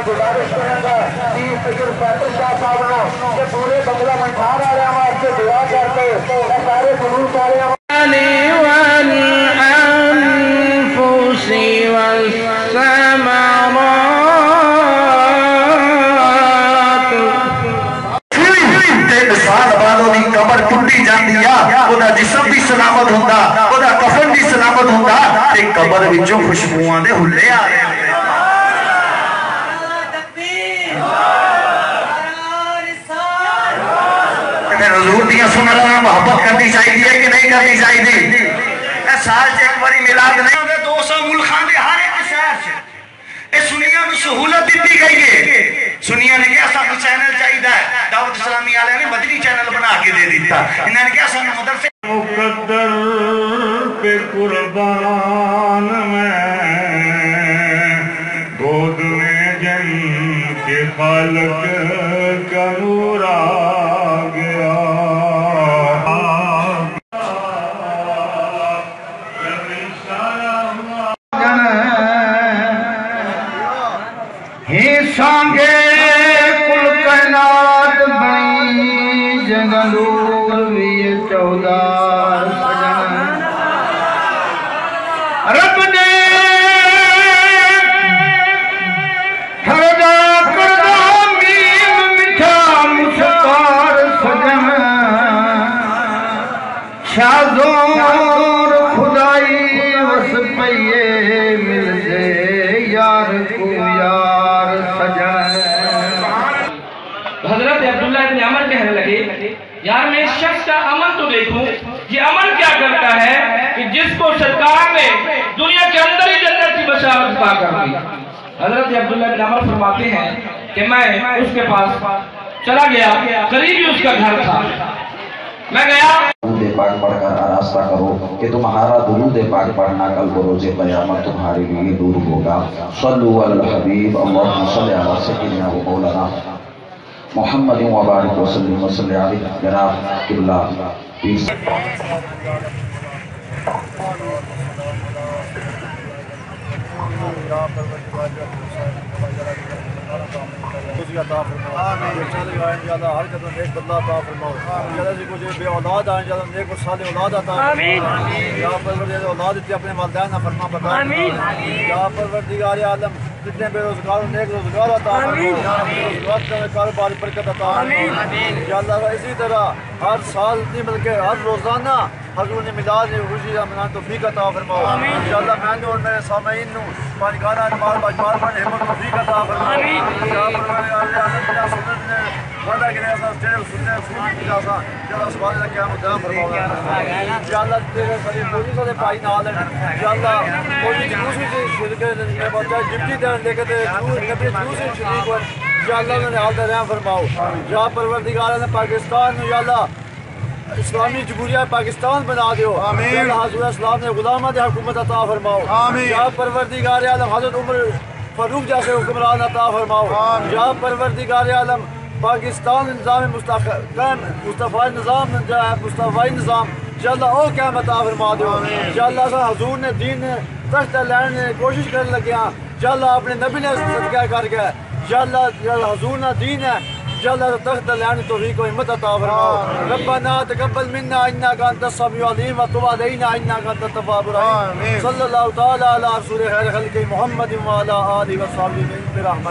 गुजारिश करूंगा पूरे बंगला मंठार आ रहे हैं दुआ करते सारे जुलूस आ रहे हैं कबर टुटी जाती है जिसम भी सलामत होंदा कफन भी सलामत होंदा कबर विचों खुशबुआं दे हुल्ले आ रहे हैं। हजूर दियां सुन्नतां नाल मोहब्बत करनी चाहिए कि नहीं करनी चाहिए? साल च एक बारी मिलाद नहीं 200 मुल्कां दे हर एक शहर च सुनिया नूं सहूलत दी गई है। सुनिया ने कहा सानू चैनल चाहिए, दावत इस्लामी वाले ने मदनी चैनल बना के दे दिता। इन्होंने कहा सानू मदरसे मुकद्दर पे कुर्बान मैं गोद में जन के खालक का नूर आ गया। हे सांगे कुल कायनात बनी जंगलूर भी 14 सजन रब ने हरदा करदा मीम मिठा मुस्कार सजन शाज़ोर खुदाई वस पइए मिल जे यार को यार सजन। हजरत अब्दुल्लाह इब्न अमर कहने लगे, यार मैं इस शख्स का अमल तो देखूं, ये अमल क्या करता है कि जिसको सरकार ने दुनिया के अंदर ही जन्नत की बशारत पा कर दी। हजरत अब्दुल्लाह इब्न अमर फरमाते हैं कि मैं उसके पास चला गया, करीब ही उसका घर था। मैं गया, दुरूद पाक पढ़कर आरास्ता करो कि तुम्हारा दुरूद पाक पढ़ना कल को रोज़े क़यामत तुम्हारे लिए दूर होगा। सल्लु अल हबीब अल्लाहुम्मा सल्लि अला सय्यिदिना व मौलाना मुहम्मद व बारिक व सल्लिम व सल्लि अलैहि जनाब किबला हर कदम नेक बदला अता फरमाओ। कुछ बे औलाद आए ज्यादा नेक और साले औलाद अता या परवरदिगार औलाद दी अपने वालिदैन फरमा बता या परवरदिगार आलम जितने बेरोजगार नेक रोजगार अता फरमा, कारोबार बरकत अता या अल्लाह। इसी तरह हर साल नहीं बल्कि हर रोजाना हजूर ने मिलाद खुशी मनाने तौफीक अता फरमाओ। या अल्लाह मैंने और मेरे सामईन नूं पांचगाना नमाज बाजमार पर हिम्मत तौफीक अता फरमाओ। या परवरदिगार आलम सुन्नत ने वादा करे असा जेल सुनने सुन की जासा जब सवाल का क्या मुद्दा फरमाओ। या अल्लाह तेरे सारे पूरी सारे भाई नाल है। या अल्लाह कोई दूसरी शिरकत में बचा जिप्टी देन लेके ते नबी दूसरी शरीक हो। या अल्लाह ने हाल रहम फरमाओ। या परवरदिगार ने पाकिस्तान या अल्लाह इस्लामी जमहूरिया पाकिस्तान बना दो। आमीन। हज़रत इस्लाम ने गुलामा दे हुकूमत अता फरमाओ। आमीन। या परवरदिगार आलम हज़रत उमर फारूक जैसे हुक्मरान अता फरमाओ। या परवरदिगार आलम पाकिस्तान निज़ाम मुस्तफ़ाई निज़ाम मुस्तफ़ाई निज़ाम जल्ला ओ क्या अता फरमा दो। जल्ला हजूर ने दीन तख्त लैने की कोशिश कर लगे जल्ला अपने नबी ने सदका कर गया जल्ला हजूर ना दीन है जल्ला तख्त लैने तौफीक व हिम्मत अता फरमाओ। रब्बना तक़ब्बल मिन्ना इन्नका अंतस समीउल अलीम व तुब अलैना इन्नका अंतत तव्वाबुर रहीम। सल्लल्लाहु तआला अला रसूलिल खैर खल्क़ि मुहम्मद व अला आलिहि व सहाबिहि बिरहमत।